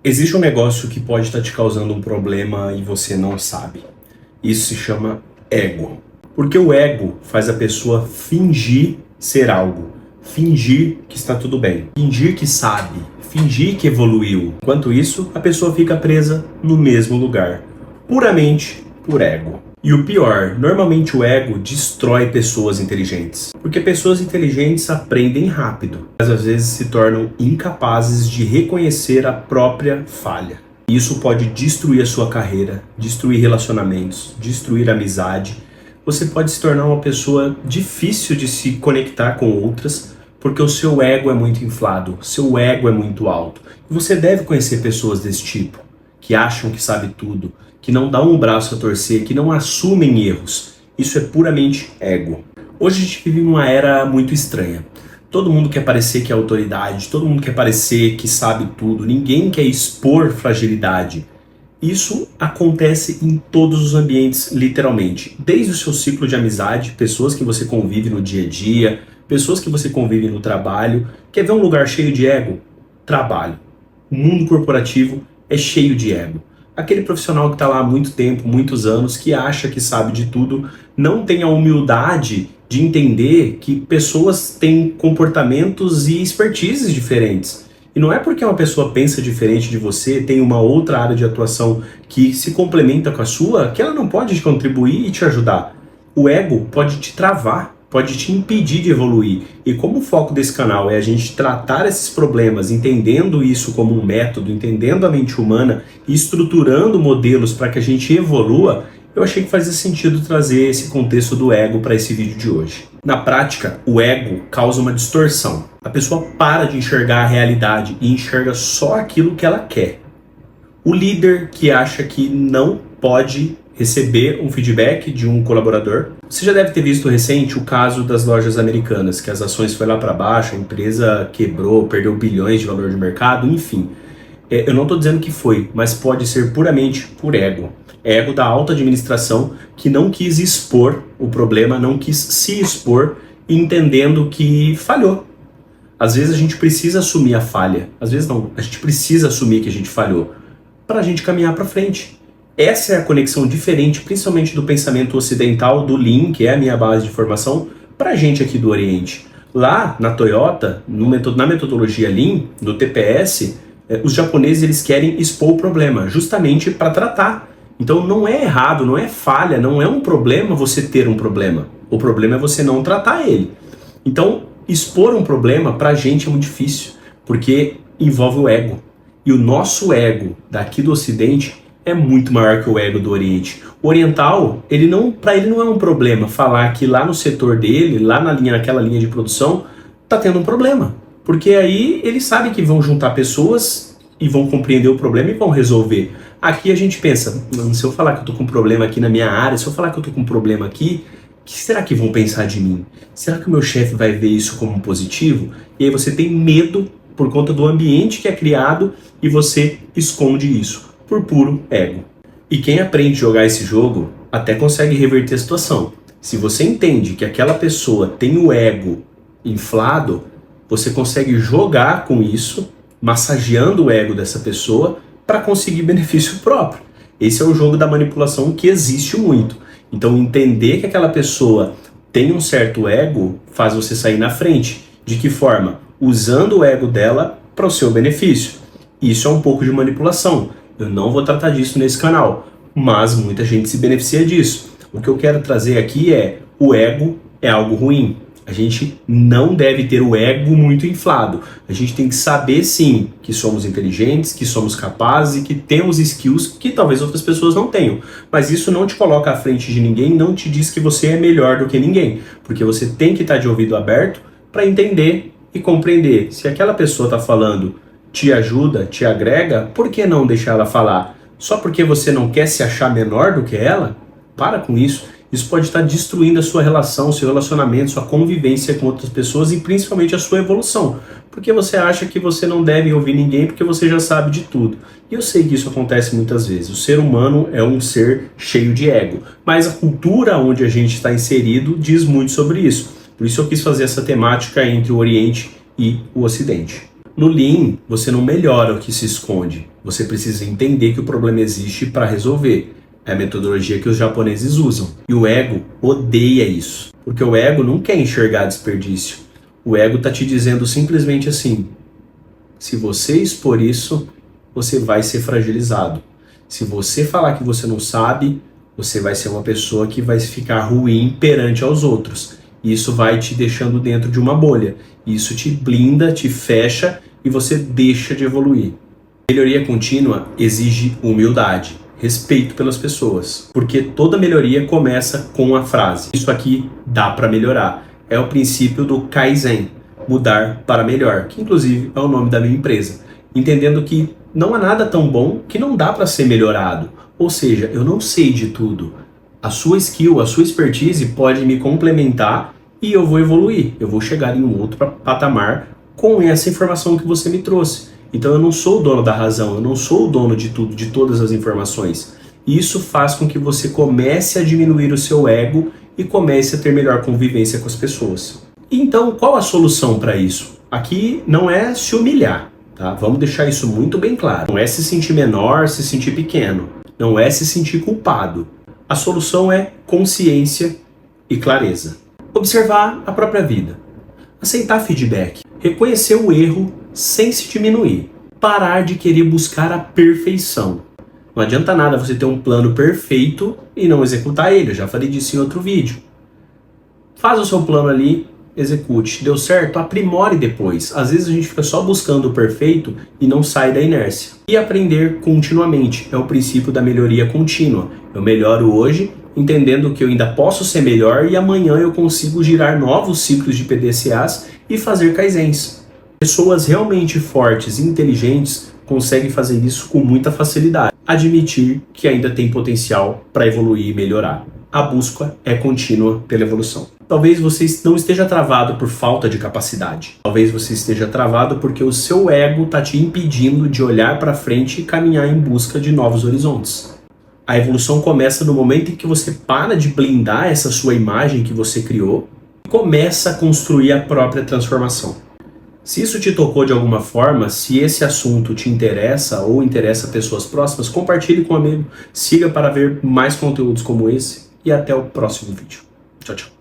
Existe um negócio que pode estar te causando um problema e você não sabe. Isso se chama ego. Porque o ego faz a pessoa fingir ser algo, fingir que está tudo bem, fingir que sabe, fingir que evoluiu. Enquanto isso, a pessoa fica presa no mesmo lugar, puramente por ego. E o pior, normalmente o ego destrói pessoas inteligentes. Porque pessoas inteligentes aprendem rápido, mas às vezes se tornam incapazes de reconhecer a própria falha. E isso pode destruir a sua carreira, destruir relacionamentos, destruir amizade. Você pode se tornar uma pessoa difícil de se conectar com outras, porque o seu ego é muito inflado, seu ego é muito alto. E você deve conhecer pessoas desse tipo, que acham que sabe tudo, que não dão um braço a torcer, que não assumem erros. Isso é puramente ego. Hoje a gente vive numa era muito estranha. Todo mundo quer parecer que é autoridade, todo mundo quer parecer que sabe tudo, ninguém quer expor fragilidade. Isso acontece em todos os ambientes, literalmente. Desde o seu ciclo de amizade, pessoas que você convive no dia a dia, pessoas que você convive no trabalho. Quer ver um lugar cheio de ego? Trabalho. O mundo corporativo é cheio de ego. Aquele profissional que está lá há muito tempo, muitos anos, que acha que sabe de tudo, não tem a humildade de entender que pessoas têm comportamentos e expertises diferentes. E não é porque uma pessoa pensa diferente de você, tem uma outra área de atuação que se complementa com a sua, que ela não pode te contribuir e te ajudar. O ego pode te travar, pode te impedir de evoluir. E como o foco desse canal é a gente tratar esses problemas, entendendo isso como um método, entendendo a mente humana e estruturando modelos para que a gente evolua, eu achei que fazia sentido trazer esse contexto do ego para esse vídeo de hoje. Na prática, o ego causa uma distorção. A pessoa para de enxergar a realidade e enxerga só aquilo que ela quer. O líder que acha que não pode receber um feedback de um colaborador. Você já deve ter visto recente o caso das lojas americanas, que as ações foram lá para baixo, a empresa quebrou, perdeu bilhões de valor de mercado, enfim. Eu não estou dizendo que foi, mas pode ser puramente por ego. Ego da alta administração que não quis expor o problema, não quis se expor, entendendo que falhou. Às vezes a gente precisa assumir a falha, às vezes não, a gente precisa assumir que a gente falhou, para a gente caminhar para frente. Essa é a conexão diferente, principalmente do pensamento ocidental, do Lean, que é a minha base de formação, para a gente aqui do Oriente. Lá na Toyota, na metodologia Lean, no TPS, os japoneses eles querem expor o problema, justamente para tratar. Então não é errado, não é falha, não é um problema você ter um problema. O problema é você não tratar ele. Então, expor um problema pra gente é muito difícil, porque envolve o ego. E o nosso ego daqui do Ocidente é muito maior que o ego do Oriente. O oriental, para ele não é um problema falar que lá no setor dele, lá naquela linha de produção, tá tendo um problema. Porque aí eles sabem que vão juntar pessoas e vão compreender o problema e vão resolver. Aqui a gente pensa, se eu falar que eu tô com um problema aqui na minha área, se eu falar que eu tô com um problema aqui, o que será que vão pensar de mim? Será que o meu chefe vai ver isso como positivo? E aí você tem medo por conta do ambiente que é criado e você esconde isso por puro ego. E quem aprende a jogar esse jogo até consegue reverter a situação. Se você entende que aquela pessoa tem o ego inflado, você consegue jogar com isso, massageando o ego dessa pessoa para conseguir benefício próprio. Esse é o jogo da manipulação que existe muito. Então entender que aquela pessoa tem um certo ego faz você sair na frente. De que forma? Usando o ego dela para o seu benefício. Isso é um pouco de manipulação. Eu não vou tratar disso nesse canal, mas muita gente se beneficia disso. O que eu quero trazer aqui é: o ego é algo ruim. A gente não deve ter o ego muito inflado. A gente tem que saber sim que somos inteligentes, que somos capazes e que temos skills que talvez outras pessoas não tenham. Mas isso não te coloca à frente de ninguém, não te diz que você é melhor do que ninguém. Porque você tem que estar de ouvido aberto para entender e compreender. Se aquela pessoa está falando, te ajuda, te agrega, por que não deixar ela falar? Só porque você não quer se achar menor do que ela? Para com isso. Isso pode estar destruindo a sua relação, seu relacionamento, sua convivência com outras pessoas e principalmente a sua evolução. Porque você acha que você não deve ouvir ninguém porque você já sabe de tudo. E eu sei que isso acontece muitas vezes. O ser humano é um ser cheio de ego. Mas a cultura onde a gente está inserido diz muito sobre isso. Por isso eu quis fazer essa temática entre o Oriente e o Ocidente. No Lean, você não melhora o que se esconde. Você precisa entender que o problema existe para resolver. É a metodologia que os japoneses usam. E o ego odeia isso. Porque o ego não quer enxergar desperdício. O ego está te dizendo simplesmente assim: se você expor isso, você vai ser fragilizado. Se você falar que você não sabe, você vai ser uma pessoa que vai ficar ruim perante aos outros. Isso vai te deixando dentro de uma bolha. Isso te blinda, te fecha e você deixa de evoluir. Melhoria contínua exige humildade, respeito pelas pessoas, porque toda melhoria começa com a frase: isso aqui dá para melhorar. É o princípio do Kaizen, mudar para melhor, que inclusive é o nome da minha empresa. Entendendo que não há nada tão bom que não dá para ser melhorado. Ou seja, eu não sei de tudo. A sua skill, a sua expertise pode me complementar e eu vou evoluir. Eu vou chegar em um outro patamar com essa informação que você me trouxe. Então eu não sou o dono da razão, eu não sou o dono de tudo, de todas as informações. Isso faz com que você comece a diminuir o seu ego e comece a ter melhor convivência com as pessoas. Então, qual a solução para isso? Aqui não é se humilhar, tá? Vamos deixar isso muito bem claro. Não é se sentir menor, se sentir pequeno. Não é se sentir culpado. A solução é consciência e clareza. Observar a própria vida. Aceitar feedback. Reconhecer o erro sem se diminuir. Parar de querer buscar a perfeição. Não adianta nada você ter um plano perfeito e não executar ele. Eu já falei disso em outro vídeo. Faz o seu plano ali, execute. Deu certo? Aprimore depois. Às vezes a gente fica só buscando o perfeito e não sai da inércia. E aprender continuamente. É o princípio da melhoria contínua. Eu melhoro hoje, entendendo que eu ainda posso ser melhor e amanhã eu consigo girar novos ciclos de PDCAs e fazer kaizens. Pessoas realmente fortes e inteligentes conseguem fazer isso com muita facilidade. Admitir que ainda tem potencial para evoluir e melhorar. A busca é contínua pela evolução. Talvez você não esteja travado por falta de capacidade. Talvez você esteja travado porque o seu ego está te impedindo de olhar para frente e caminhar em busca de novos horizontes. A evolução começa no momento em que você para de blindar essa sua imagem que você criou e começa a construir a própria transformação. Se isso te tocou de alguma forma, se esse assunto te interessa ou interessa pessoas próximas, compartilhe com um amigo, siga para ver mais conteúdos como esse e até o próximo vídeo. Tchau, tchau.